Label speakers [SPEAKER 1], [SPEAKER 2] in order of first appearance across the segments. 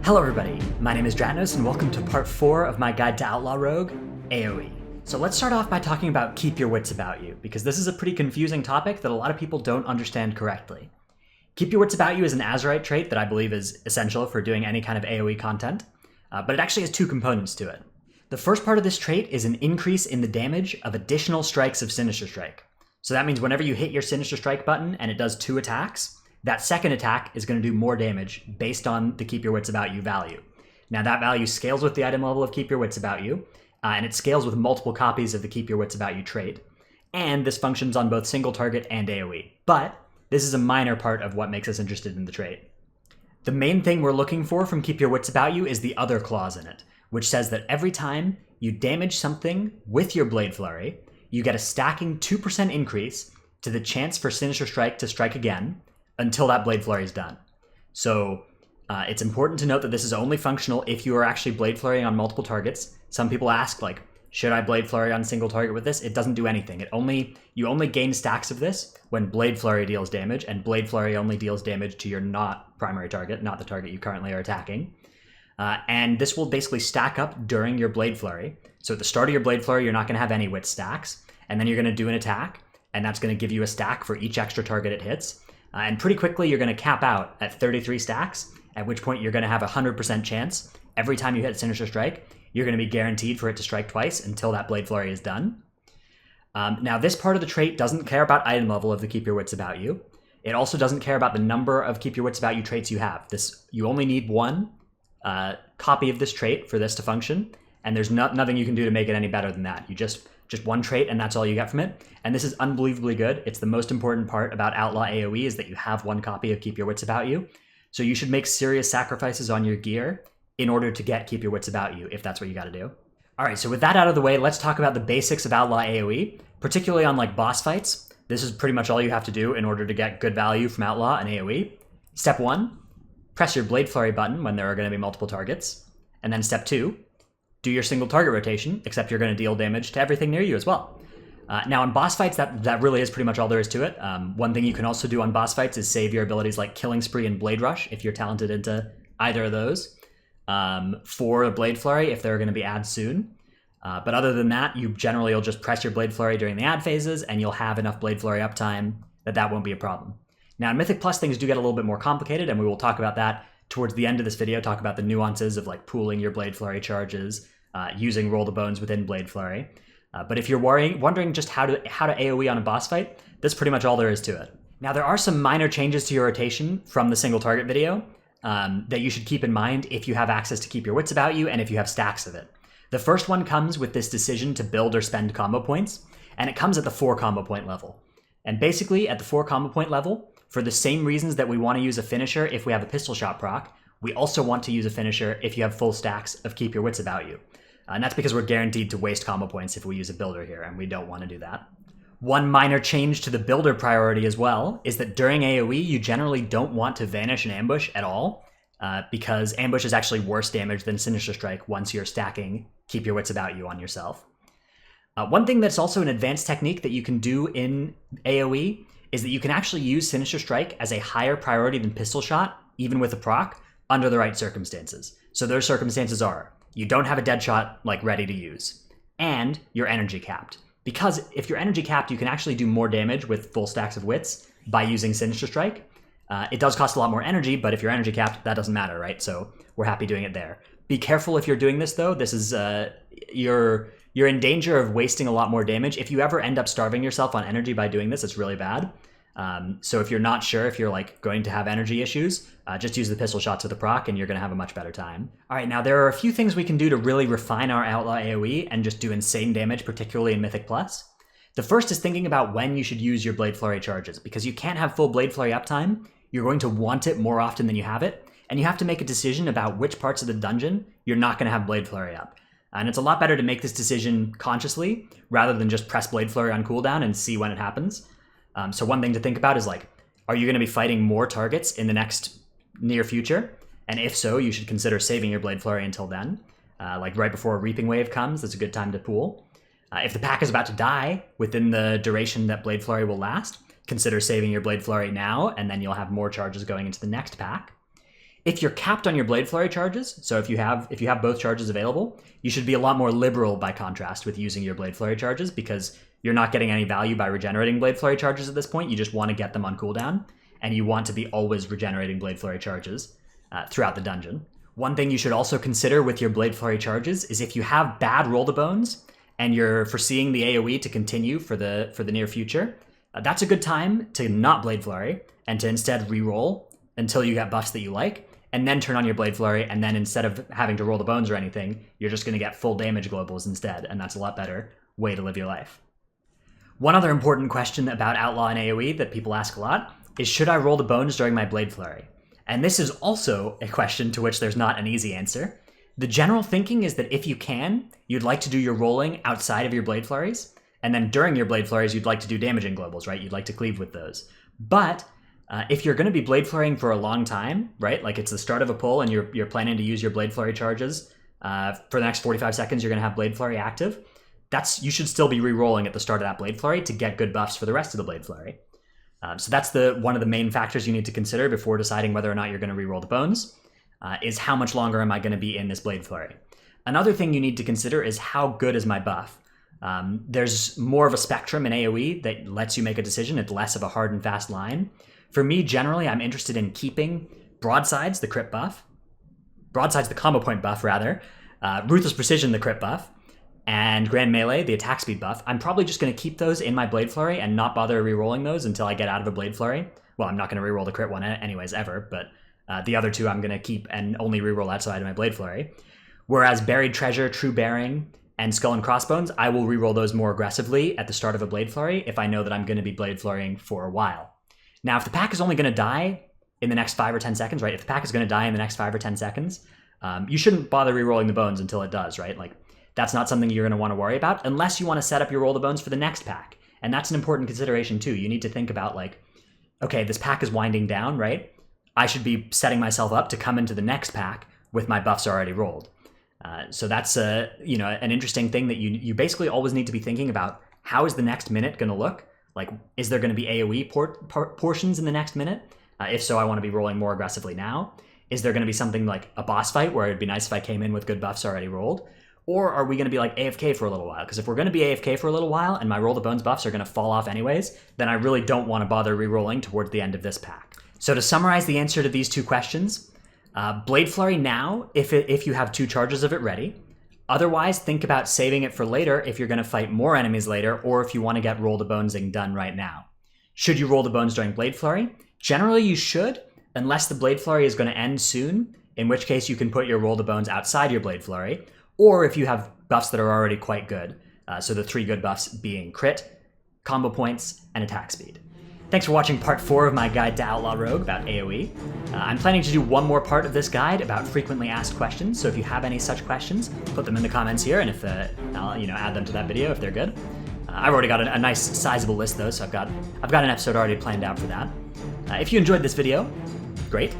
[SPEAKER 1] Hello everybody, my name is Dratnos and welcome to part 4 of my guide to Outlaw Rogue, AoE. So let's start off by talking about keep your wits about you, because this is a pretty confusing topic that a lot of people don't understand correctly. Keep your wits about you is an Azurite trait that I believe is essential for doing any kind of AoE content, but it actually has two components to it. The first part of this trait is an increase in the damage of additional strikes of Sinister Strike. So that means whenever you hit your Sinister Strike button and it does 2 attacks, that second attack is going to do more damage based on the Keep Your Wits About You value. Now that value scales with the item level of Keep Your Wits About You, and it scales with multiple copies of the Keep Your Wits About You trait. And this functions on both single target and AoE. But this is a minor part of what makes us interested in the trait. The main thing we're looking for from Keep Your Wits About You is the other clause in it, which says that every time you damage something with your Blade Flurry, you get a stacking 2% increase to the chance for Sinister Strike to strike again, until that Blade Flurry is done. So it's important to note that this is only functional if you are actually Blade Flurrying on multiple targets. Some people ask, like, should I Blade Flurry on a single target with this? It doesn't do anything. You only gain stacks of this when Blade Flurry deals damage, and Blade Flurry only deals damage to your not primary target, not the target you currently are attacking. And this will basically stack up during your Blade Flurry. So at the start of your Blade Flurry, you're not going to have any wit stacks, and then you're going to do an attack, and that's going to give you a stack for each extra target it hits. And pretty quickly, you're going to cap out at 33 stacks, at which point you're going to have a 100% chance. Every time you hit Sinister Strike, you're going to be guaranteed for it to strike twice until that Blade Flurry is done. Now, this part of the trait doesn't care about item level of the Keep Your Wits About You. It also doesn't care about the number of Keep Your Wits About You traits you have. You only need one copy of this trait for this to function, and there's nothing you can do to make it any better than that. You just one trait, and that's all you get from it. And this is unbelievably good. It's the most important part about Outlaw AoE is that you have one copy of Keep Your Wits About You. So you should make serious sacrifices on your gear in order to get Keep Your Wits About You, if that's what you got to do. All right, so with that out of the way, let's talk about the basics of Outlaw AoE, particularly on like boss fights. This is pretty much all you have to do in order to get good value from Outlaw and AoE. Step 1, press your Blade Flurry button when there are going to be multiple targets. And then step 2, do your single target rotation, except you're going to deal damage to everything near you as well. Now in boss fights, that really is pretty much all there is to it. One thing you can also do on boss fights is save your abilities like Killing Spree and Blade Rush, if you're talented into either of those, for a Blade Flurry if they're going to be ads soon. But other than that, you'll just press your Blade Flurry during the ad phases, and you'll have enough Blade Flurry uptime that won't be a problem. Now in Mythic Plus, things do get a little bit more complicated, and we will talk about that towards the end of this video, talk about the nuances of like pooling your Blade Flurry charges, using Roll the Bones within Blade Flurry. But if you're wondering just how to AoE on a boss fight, that's pretty much all there is to it. Now there are some minor changes to your rotation from the single target video that you should keep in mind if you have access to Keep Your Wits About You and if you have stacks of it. The first one comes with this decision to build or spend combo points, and it comes at the 4 combo point level. And basically at the 4 combo point level, for the same reasons that we want to use a finisher if we have a pistol shot proc, we also want to use a finisher if you have full stacks of Keep Your Wits About You. And that's because we're guaranteed to waste combo points if we use a builder here, and we don't want to do that. One minor change to the builder priority as well is that during AoE, you generally don't want to vanish an ambush at all, because ambush is actually worse damage than Sinister Strike once you're stacking Keep Your Wits About You on yourself. One thing that's also an advanced technique that you can do in AoE is that you can actually use Sinister Strike as a higher priority than Pistol Shot, even with a proc, under the right circumstances. So those circumstances are, you don't have a dead shot like ready to use, and you're energy capped. Because if you're energy capped, you can actually do more damage with full stacks of wits by using Sinister Strike. It does cost a lot more energy, but if you're energy capped, that doesn't matter, right? So we're happy doing it there. Be careful if you're doing this though. This is, you're in danger of wasting a lot more damage. If you ever end up starving yourself on energy by doing this, it's really bad. So if you're not sure if you're like going to have energy issues, just use the pistol shots with the proc and you're going to have a much better time. All right, now there are a few things we can do to really refine our Outlaw AoE and just do insane damage, particularly in Mythic Plus. The first is thinking about when you should use your Blade Flurry charges, because you can't have full Blade Flurry uptime. You're going to want it more often than you have it, and you have to make a decision about which parts of the dungeon you're not going to have Blade Flurry up. And it's a lot better to make this decision consciously rather than just press Blade Flurry on cooldown and see when it happens. So one thing to think about is like, are you going to be fighting more targets in the next near future? And if so, you should consider saving your Blade Flurry until then. Like right before a Reaping Wave comes, that's a good time to pool. If the pack is about to die within the duration that Blade Flurry will last, consider saving your Blade Flurry now, and then you'll have more charges going into the next pack. If you're capped on your Blade Flurry charges, so if you have both charges available, you should be a lot more liberal by contrast with using your Blade Flurry charges, because you're not getting any value by regenerating Blade Flurry charges at this point. You just want to get them on cooldown, and you want to be always regenerating Blade Flurry charges throughout the dungeon. One thing you should also consider with your Blade Flurry charges is if you have bad roll to bones and you're foreseeing the AoE to continue for the near future, that's a good time to not Blade Flurry and to instead re-roll until you get buffs that you like, and then turn on your Blade Flurry, and then instead of having to roll the bones or anything, you're just going to get full damage globals instead, and that's a lot better way to live your life. One other important question about Outlaw and AoE that people ask a lot is, should I roll the bones during my Blade Flurry? And this is also a question to which there's not an easy answer. The general thinking is that if you can, you'd like to do your rolling outside of your Blade Flurries, and then during your Blade Flurries, you'd like to do damaging globals, right? You'd like to cleave with those. But if you're going to be Blade Flurrying for a long time, right? Like it's the start of a pull and you're planning to use your Blade Flurry charges for the next 45 seconds, you're going to have Blade Flurry active. You should still be re-rolling at the start of that Blade Flurry to get good buffs for the rest of the Blade Flurry. So that's one of the main factors you need to consider before deciding whether or not you're going to re-roll the bones, is how much longer am I going to be in this Blade Flurry. Another thing you need to consider is how good is my buff. There's more of a spectrum in AoE that lets you make a decision. It's less of a hard and fast line. For me, generally, I'm interested in keeping Broadsides, the crit buff, Broadsides, the combo point buff, rather, Ruthless Precision, the crit buff, and Grand Melee, the attack speed buff. I'm probably just going to keep those in my Blade Flurry and not bother re-rolling those until I get out of a Blade Flurry. Well, I'm not going to re-roll the crit one anyways, ever, but the other two I'm going to keep and only re-roll outside of my Blade Flurry. Whereas Buried Treasure, True Bearing, and Skull and Crossbones, I will re-roll those more aggressively at the start of a Blade Flurry if I know that I'm going to be Blade Flurrying for a while. Now, if the pack is only going to die in the next 5 or 10 seconds, right? If the pack is going to die in the next 5 or 10 seconds, you shouldn't bother re-rolling the bones until it does, right? Like, that's not something you're going to want to worry about unless you want to set up your roll the bones for the next pack. And that's an important consideration too. You need to think about like, okay, this pack is winding down, right? I should be setting myself up to come into the next pack with my buffs already rolled. So that's an interesting thing that you basically always need to be thinking about. How is the next minute going to look? Like, is there going to be AoE portions in the next minute? If so, I want to be rolling more aggressively now. Is there going to be something like a boss fight where it'd be nice if I came in with good buffs already rolled? Or are we going to be like AFK for a little while? Because if we're going to be AFK for a little while and my roll the bones buffs are going to fall off anyways, then I really don't want to bother re-rolling towards the end of this pack. So to summarize the answer to these two questions, Blade Flurry now if you have 2 charges of it ready. Otherwise, think about saving it for later if you're going to fight more enemies later, or if you want to get roll the bonesing done right now. Should you roll the bones during Blade Flurry? Generally you should, unless the Blade Flurry is going to end soon, in which case you can put your roll the bones outside your Blade Flurry, or if you have buffs that are already quite good. So the 3 good buffs being crit, combo points, and attack speed. Thanks for watching part 4 of my guide to Outlaw Rogue about AoE. I'm planning to do one more part of this guide about frequently asked questions, so if you have any such questions, put them in the comments here, and if I'll add them to that video if they're good. I've already got a nice sizable list though, so I've got an episode already planned out for that. If you enjoyed this video, great.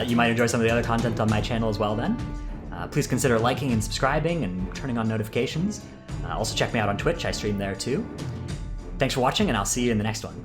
[SPEAKER 1] You might enjoy some of the other content on my channel as well then. Please consider liking and subscribing and turning on notifications. Also check me out on Twitch, I stream there too. Thanks for watching, and I'll see you in the next one.